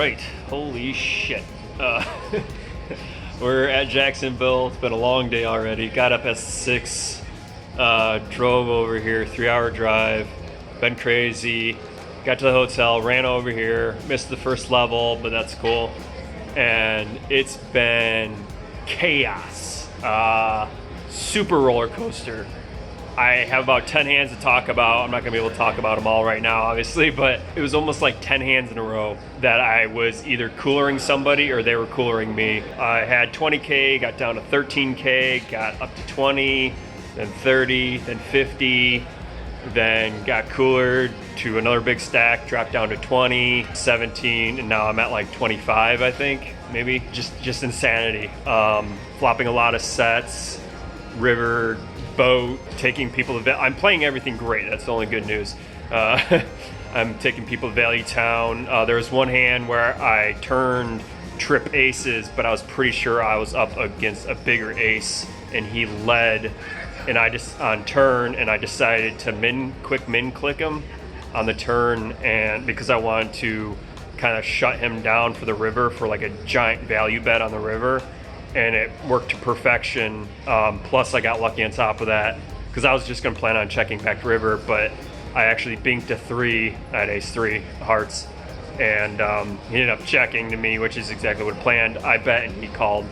right, holy shit. We're at Jacksonville. It's been a long day already. Got up at 6, drove over here, 3-hour drive. Been crazy. Got to the hotel, ran over here, missed the first level, but that's cool. And it's been chaos. Super roller coaster. I have about 10 hands to talk about. I'm not gonna be able to talk about them all right now, obviously, but it was almost like 10 hands in a row that I was either coolering somebody or they were coolering me. I had 20K, got down to 13K, got up to 20, then 30, then 50, then got coolered to another big stack, dropped down to 20, 17, and now I'm at like 25, I think, maybe. Just insanity. Flopping a lot of sets, river, boat, taking people to I'm playing everything great. That's the only good news. I'm taking people to Valley Town. There was one hand where I turned trip aces, but I was pretty sure I was up against a bigger ace, and he led, and I just on turn, and I decided to quick min click him on the turn, and because I wanted to kind of shut him down for the river for like a giant value bet on the river. And it worked to perfection. Plus I got lucky on top of that because I was just gonna plan on checking back to river, but I actually binked a 3 at ace 3 hearts, and he ended up checking to me, which is exactly what I planned. I bet and he called.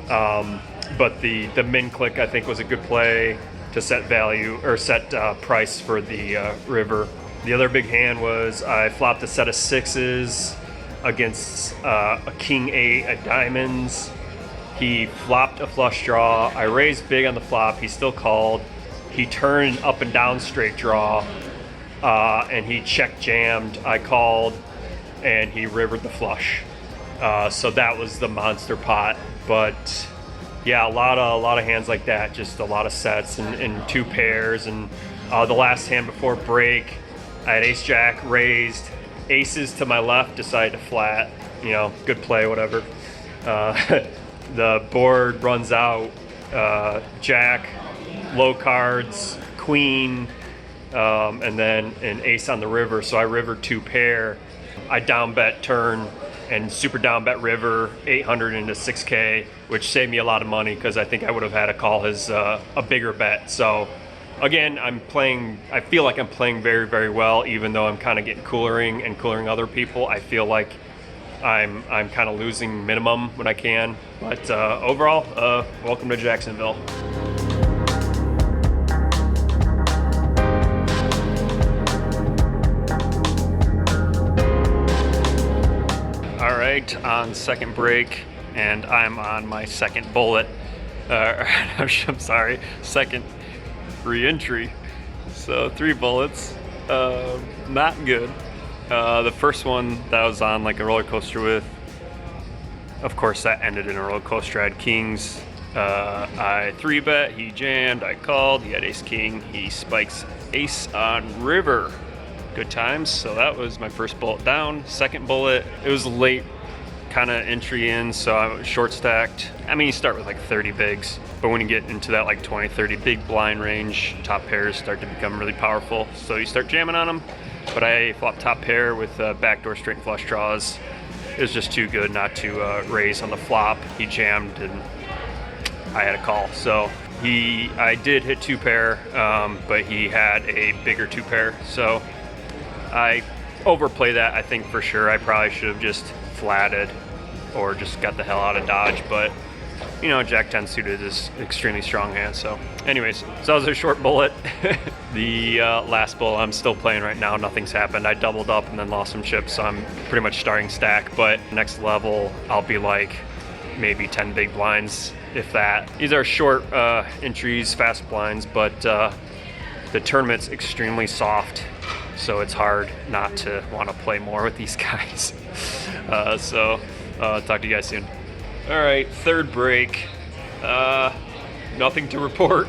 But the min click I think was a good play to set value or set price for the river. The other big hand was I flopped a set of 6s against a king 8 at diamonds. He flopped a flush draw. I raised big on the flop. He still called. He turned up and down straight draw, and he check jammed. I called, and he rivered the flush. So that was the monster pot. But yeah, a lot of hands like that. Just a lot of sets and 2 pairs. And the last hand before break, I had ace jack raised, aces to my left, decided to flat. You know, good play, whatever. The board runs out, jack, low cards, queen, and then an ace on the river. So I rivered 2 pair. I down bet turn and super down bet river 800 into 6K, which saved me a lot of money because I think I would have had to call his a bigger bet. So again, I feel like I'm playing very, very well, even though I'm kind of getting coolering other people. I feel like I'm kind of losing minimum when I can, but overall, welcome to Jacksonville. All right, on second break, and I'm on my second bullet. I'm sorry, second re-entry. So 3 bullets, not good. The first one that I was on like a roller coaster with, of course that ended in a roller coaster. I had kings, I 3-bet, he jammed, I called, he had ace king, he spikes ace on river. Good times. So that was my first bullet down. Second bullet, it was late kind of entry in, so I was short stacked. I mean, you start with like 30 bigs, but when you get into that like 20, 30 big blind range, top pairs start to become really powerful. So you start jamming on them. But I flopped top pair with backdoor straight and flush draws. It was just too good not to raise on the flop. He jammed and I had a call. So I did hit 2 pair, but he had a bigger 2 pair. So I overplay that, I think, for sure. I probably should have just flatted or just got the hell out of Dodge. But you know, Jack 10 suited is extremely strong hand. So anyways, so that was a short bullet. The last bullet I'm still playing right now. Nothing's happened. I doubled up and then lost some chips, so I'm pretty much starting stack. But next level, I'll be like maybe 10 big blinds, if that. These are short entries, fast blinds, but the tournament's extremely soft, so it's hard not to want to play more with these guys. So talk to you guys soon. All right, third break. Nothing to report.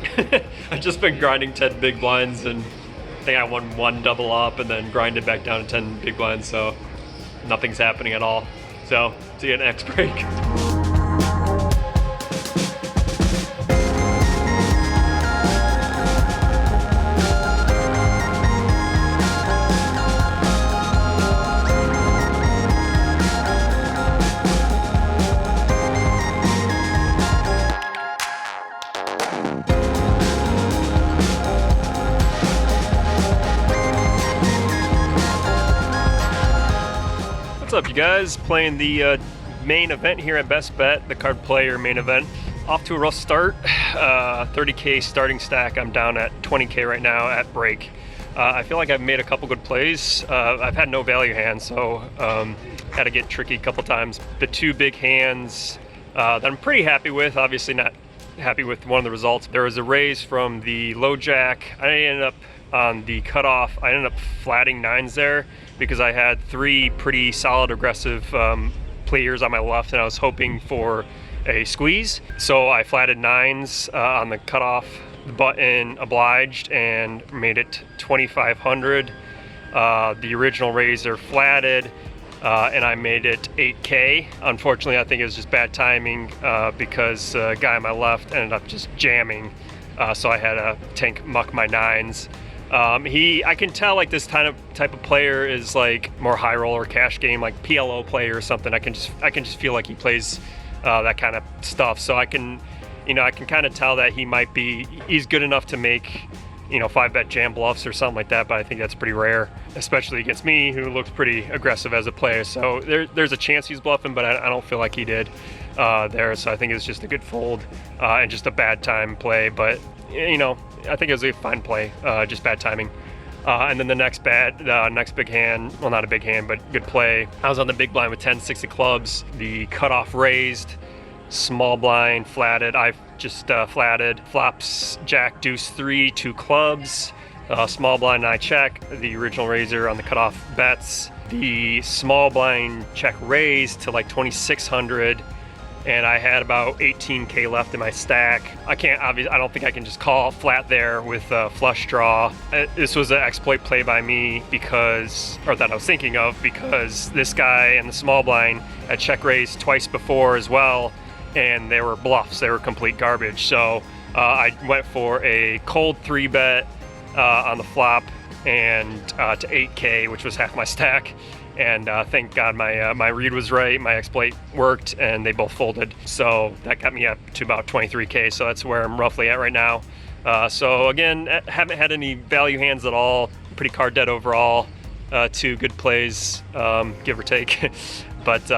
I've just been grinding 10 big blinds, and I think I won 1 double up and then grinded back down to 10 big blinds, so nothing's happening at all. So see you next break. What's up, you guys? Playing the main event here at Best Bet, the card player main event. Off to a rough start. 30K starting stack. I'm down at 20K right now at break. I feel like I've made a couple good plays. I've had no value hands, so had to get tricky a couple times. The two big hands that I'm pretty happy with, obviously not happy with one of the results. There was a raise from the low jack. I ended up on the cutoff, I ended up flatting nines there because I had three pretty solid aggressive players on my left, and I was hoping for a squeeze. So I flatted nines on the cutoff. The button obliged and made it 2,500. The original raiser flatted, and I made it 8K. Unfortunately, I think it was just bad timing because a guy on my left ended up just jamming. So I had to tank muck my nines. I can tell like this type of player is like more high roller cash game, like PLO player or something. I can just feel like he plays that kind of stuff. So I can kind of tell that he's good enough to make, 5-bet jam bluffs or something like that, but I think that's pretty rare, especially against me, who looks pretty aggressive as a player. So there's a chance he's bluffing, but I don't feel like he did there. So I think it's just a good fold and just a bad time play. But, I think it was a fine play, just bad timing. And then the next big hand, well, not a big hand, but good play. I was on the big blind with 10-6 of clubs. The cutoff raised, small blind flatted. I just flatted. Flops jack deuce 3, 2 clubs. Small blind and I check. The original raiser on the cutoff bets. The small blind check raised to like 2,600. And I had about 18K left in my stack. I don't think I can just call flat there with a flush draw. This was an exploit play by me that I was thinking of, because this guy in the small blind had check raised twice before as well, and they were bluffs. They were complete garbage. So I went for a cold 3-bet on the flop and to 8K, which was half my stack. And thank God my read was right, my exploit worked, and they both folded. So that got me up to about 23K. So that's where I'm roughly at right now. So again, haven't had any value hands at all. Pretty card dead overall. 2 good plays, give or take. But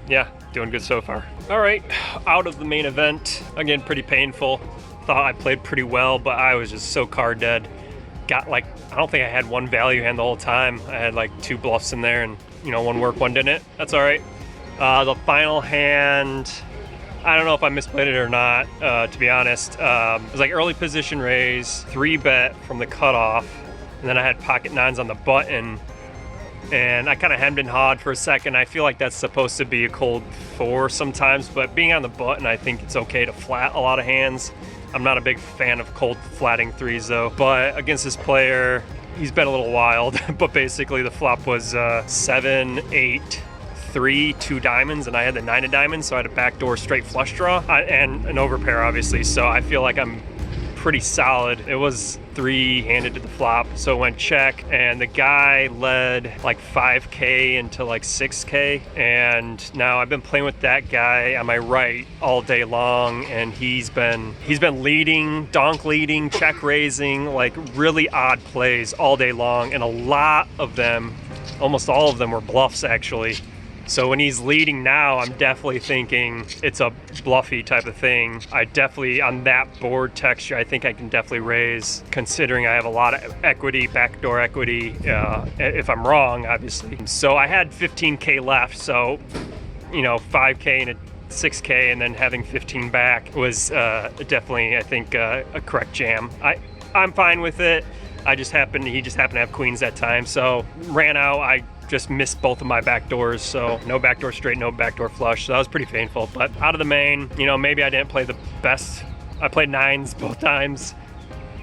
yeah, doing good so far. All right, out of the main event. Again, pretty painful. Thought I played pretty well, but I was just so card dead. I don't think I had one value hand the whole time. I had like 2 bluffs in there, and one worked, one didn't. That's all right. The final hand, I don't know if I misplayed it or not, to be honest. It was like early position raise, 3-bet from the cutoff, and then I had pocket nines on the button, and I kind of hemmed and hawed for a second. I feel like that's supposed to be a cold 4 sometimes, but being on the button, I think it's okay to flat a lot of hands. I'm not a big fan of cold flatting 3s though, but against this player, he's been a little wild. But basically the flop was 7, 8, 3, 2 diamonds, and I had the 9 of diamonds, so I had a backdoor straight flush draw and an overpair, obviously. So I feel like I'm pretty solid. It was 3-handed to the flop, so it went check, and the guy led like 5K into like 6K, and now I've been playing with that guy on my right all day long, and he's been leading, donk leading, check raising, like really odd plays all day long, and a lot of them, almost all of them, were bluffs actually. So when he's leading now, I'm definitely thinking it's a bluffy type of thing. I definitely, on that board texture, I think I can definitely raise, considering I have a lot of equity, backdoor equity, if I'm wrong, obviously. So I had 15K left, so, 5K and a 6K, and then having 15 back was definitely, I think, a correct jam. I'm fine with it. He just happened to have queens that time, so ran out. I just missed both of my backdoors, so no backdoor straight, no backdoor flush, so that was pretty painful. But out of the main, maybe I didn't play the best. I played nines both times.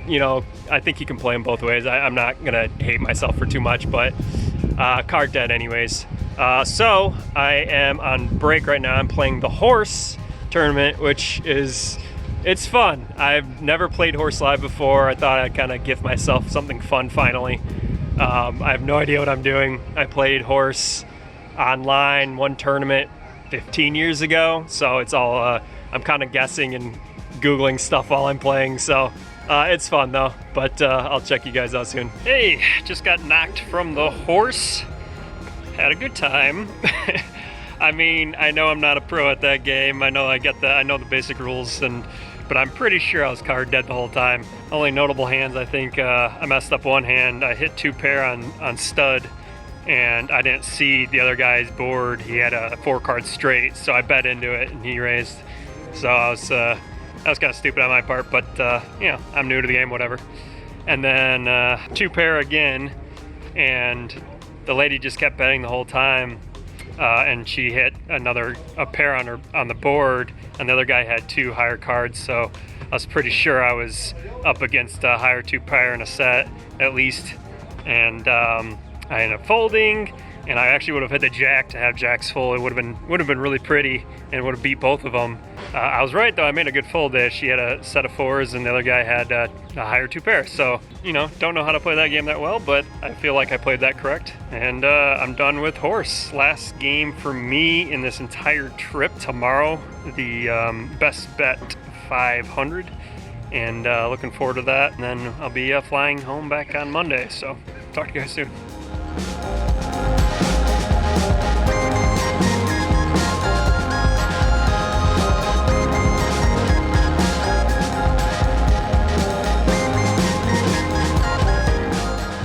I think you can play them both ways. I'm not gonna hate myself for too much, but card dead anyways. So I am on break right now. I'm playing the horse tournament, which it's fun. I've never played horse live before. I thought I'd kind of give myself something fun finally. I have no idea what I'm doing. I played horse online, one tournament 15 years ago, so it's all I'm kind of guessing and Googling stuff while I'm playing, so it's fun though. But I'll check you guys out soon. Hey, just got knocked from the horse. Had a good time. I mean, I know I'm not a pro at that game. I know the basic rules, but I'm pretty sure I was card dead the whole time. Only notable hands, I think I messed up one hand. I hit 2 pair on stud, and I didn't see the other guy's board. He had a 4-card straight, so I bet into it and he raised. So that was kind of stupid on my part, but I'm new to the game, whatever. And then 2 pair again, and the lady just kept betting the whole time, and she hit a pair on the board, and the other guy had 2 higher cards, so I was pretty sure I was up against a higher 2 pair in a set at least, and I ended up folding, and I actually would have hit the jack to have jacks full. It would have been really pretty, and would have beat both of them. I was right though. I made a good fold there. She had a set of 4s, and the other guy had a higher 2 pair. So don't know how to play that game that well, but I feel like I played that correct. And I'm done with horse. Last game for me in this entire trip tomorrow. The best bet 500, and looking forward to that. And then I'll be flying home back on Monday. So talk to you guys soon.